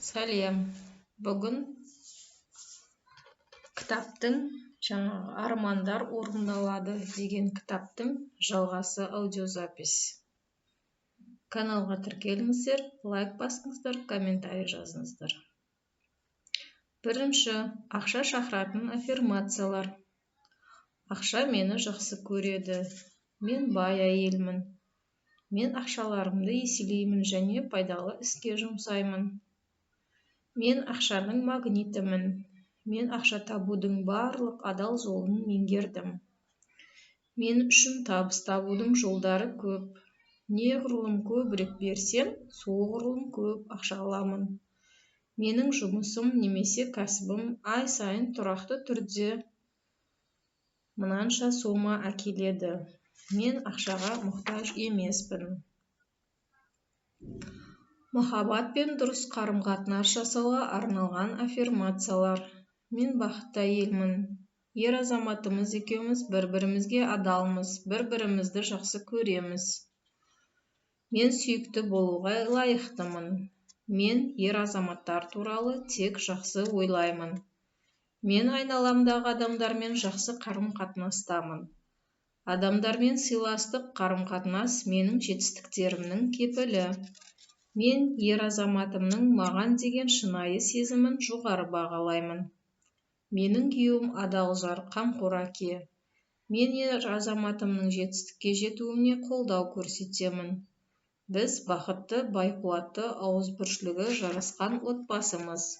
Сәлем. Бүгін кітаптың армандар орындалады деген кітаптың жалғасы аудиозапись. Каналға тіркеліңіздер, лайк басыңыздар, комментарий жазыңыздар. Бірінші, ақша шақыратын аффирмациялар. Ақша мені жақсы көреді. Мен бай әйелмін. Мен ақшаларымды еселеймін және пайдалы іске жұмсаймын. Мен ақшаның магнитімін. Мен ақша табудың барлық адал жолын меңгердім. Мен үшін табыс табудың жолдары көп. Неғұрлым көбірек берсем, соғұрлым көп ақша аламын. Менің жұмысым немесе кәсібім ай сайын тұрақты түрде мынанша сома әкеледі. Мен ақшаға мұқтаж емеспін. Махаббат пен дұрыс қарым-қатынас жасауға арналған аффирмациялар. Мен бақытты әйелмін. Ер азаматымыз екеуміз бір-бірімізге адалмыз, бір-бірімізді жақсы көреміз. Мен сүйікті болуға лайықтымын. Мен ер азаматтар туралы тек жақсы ойлаймын. Мен айналамдағы адамдармен жақсы қарым-қатынастамын. Адамдармен сыйластық қарым-қатынас менің жетістіктерімнің кепілі. Мен ер азаматымның маған деген шынайы сезімін жоғары бағалаймын. Менің күйеуім адал жар, қамқор әке. Мен ер азаматымның жетістікке жетуіне қолдау көрсетемін. Біз бақытты, байқуатты, ауызбіршілігі жарасқан отбасымыз.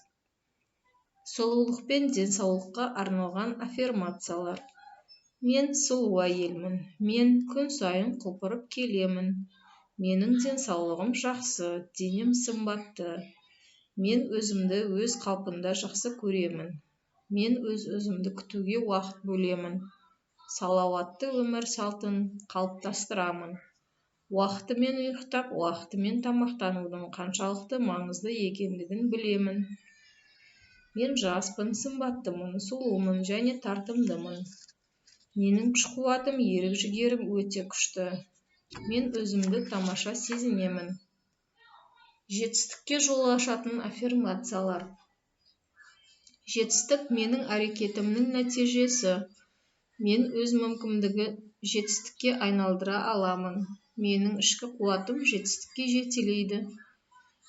Сұлулық пен денсаулыққа арналған аффирмациялар. Мен сұлу әйелмін. Мен күн сайын құлпырып келемін. Менің денсаулығым жақсы, денем сымбатты. Мен өзімді өз қалпында жақсы көремін. Мен өзімді күтуге уақыт бөлемін. Салауатты өмір салтын қалыптастырамын. Уақытымен ұйықтап, уақытымен тамақтанудың қаншалықты маңызды екендігін білемін. Мен жаспын, сымбаттымын, сұлумын және тартымдымын. Менің күш-қуатым, ерік-жігерім өте күшті. Мен өзімді тамаша сезінемін. Жетістікке жол ашатын аффирмациялар. Жетістік менің әрекетімнің нәтижесі. Мен өз мүмкіндігі жетістікке айналдыра аламын. Менің ішкі қуатым жетістікке жетелейді.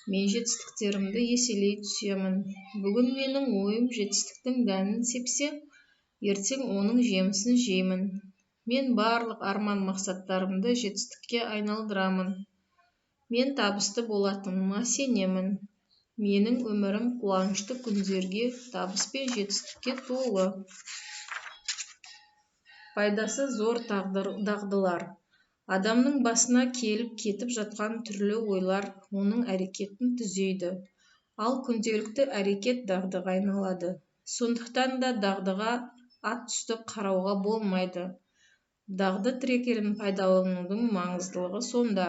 Мен жетістіктерімді еселей түсемін. Бүгін менің ойым жетістіктің дәнін сепсе, ертең оның жемісін жеймін. Мен барлық арман мақсаттарымды жетістікке айналдырамын. Мен табысты болатыныма сенемін. Менің өмірім қуанышты күндерге, табыс пен жетістікке толы. Пайдасы зор дағдылар. Адамның басына келіп кетіп жатқан түрлі ойлар оның әрекетін түзейді. Ал күнделікті әрекет дағдыға айналады. Сондықтан да дағдыға ат үсті қарауға болмайды. Дағды трекерін пайдаланудың маңыздылығы сонда.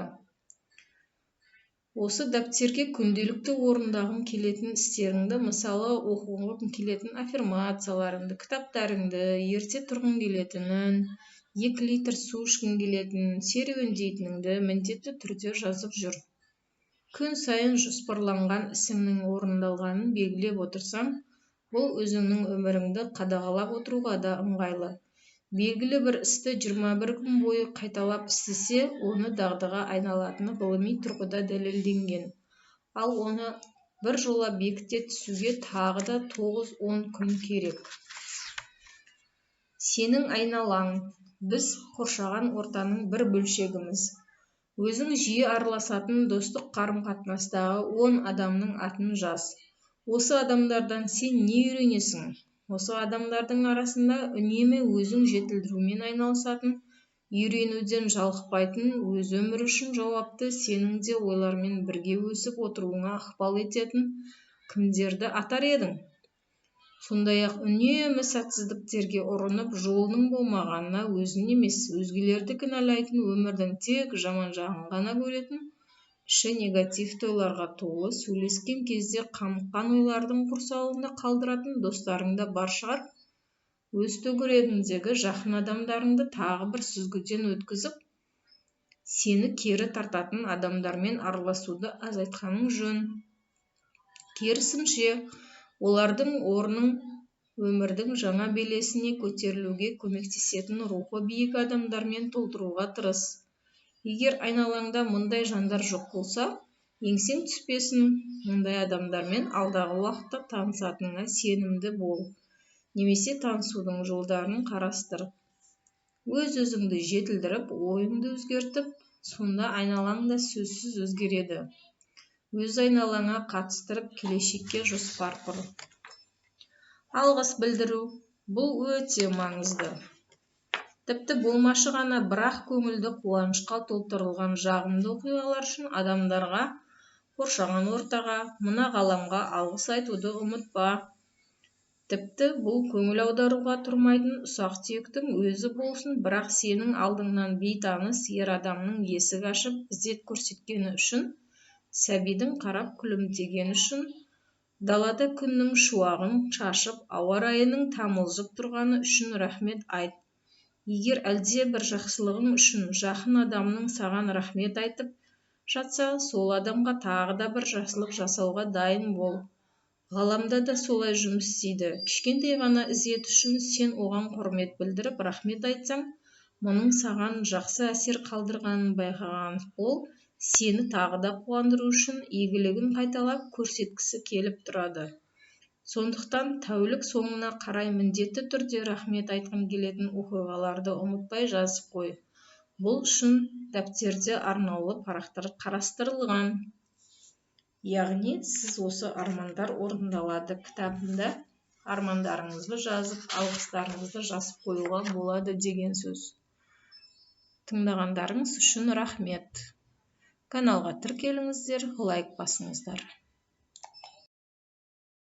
Осы дәптерге күнделікті орындағың келетін істеріңді, мысалы оқығың келетін аффирмацияларыңды, кітаптарыңды, ерте тұрғың келетінін, 2 литр су ішкің келетінін, серуендейтініңді міндетті түрде жазып жүр. Күн сайын жоспарланған ісіңнің орындалғанын белгілеп отырсаң, бұл өзіңнің өміріңді қадағалап отыруға да ыңғайлы. Белгілі бір істі 21 күн бойы қайталап істесе, оны дағдыға айналатыны ғылыми тұрғыда дәлелденген. Ал оны бір жола бекіте түсуге тағы да 9-10 күн керек. Сенің айналаң. Біз қоршаған ортаның бір бөлшегіміз. Өзің жиі араласатын достық қарым-қатынастағы 10 адамның атын жаз. Осы адамдардан сен не үйренесің? Осы адамдардың арасында үнемі өзің жетілдірумен айналысатын, үйренуден жалықпайтын, өз өмірі үшін жауапты, сенің де ойлармен бірге өсіп отыруыңа ықпал ететін кімдерді атар едің? Сондай-ақ үнемі сәтсіздіктерге ұрынып, жолының болмағанына өзін емес, өзгелерді кінәлайтын, өмірдің тек жаман жағын ғана көретін, іші негатив ойларға толы, сөйлескен кезде қамыққан ойлардың құрсауында қалдыратын достарың да бар шығар. Өз төңірегіңдегі жақын адамдарыңды тағы бір сүзгіден өткізіп, сені кері тартатын адамдармен араласуды азайтқаның жөн. керісінше олардың орнын өмірдің жаңа белесіне көтерілуге көмектесетін рухы биік адамдармен толтыруға тырыс. Егер айналаңда мұндай жандар жоқ болса, еңсең түспесін, мұндай адамдармен алдағы уақытта танысатыныңа сенімді бол. Немесе танысудың жолдарын қарастыр. Өз-өзіңді жетілдіріп, ойыңды өзгертіп, сонда айналаң да сөзсіз өзгереді. Өз айналаңа қатыстырып, келешекке жоспар құр. Алғыс білдіру. Бұл өте маңызды. Тіпті болмашы ғана бірақ көңілді қуанышқа толтырылған жағымды оқиғалар үшін адамдарға, қоршаған ортаға, мына ғаламға алғыс айтуды ұмытпа. Тіпті бұл көңіл аударуға тұрмайтын ұсақ-түйектің өзі болсын, бірақ сенің алдыңнан бейтаныс ер адамның есік ашып ізет көрсеткені үшін, сәбидің қарап күлімдегені үшін, далада күннің шуағын шашып, ауа райының тамылжып тұрғаны үшін рахмет айт. Егер әлде бір жақсылығың үшін жақын адамның саған рахмет айтып жатса, сол адамға тағы да бір жақсылық жасауға дайын бол. Ғаламда да солай жұмыс істейді. Кішкентай ғана ізет үшін сен оған құрмет білдіріп рахмет айтсаң, мұның саған жақсы әсер қалдырғанын байқаған ол сені тағы да қуандыру үшін игілігін қайталап көрсеткісі келіп тұрады. Сондықтан тәулік соңына қарай міндетті түрде рахмет айтқың келетін оқиғаларды ұмытпай жазып қой. Бұл үшін дәптерде арнаулы парақтар қарастырылған. Яғни сіз осы армандар орындалады кітабында армандарыңызды жазып, алғыстарыңызды жазып қоюға болады деген сөз. Тыңдағандарыңыз үшін рахмет. Каналға тіркеліңіздер, лайк басыңыздар.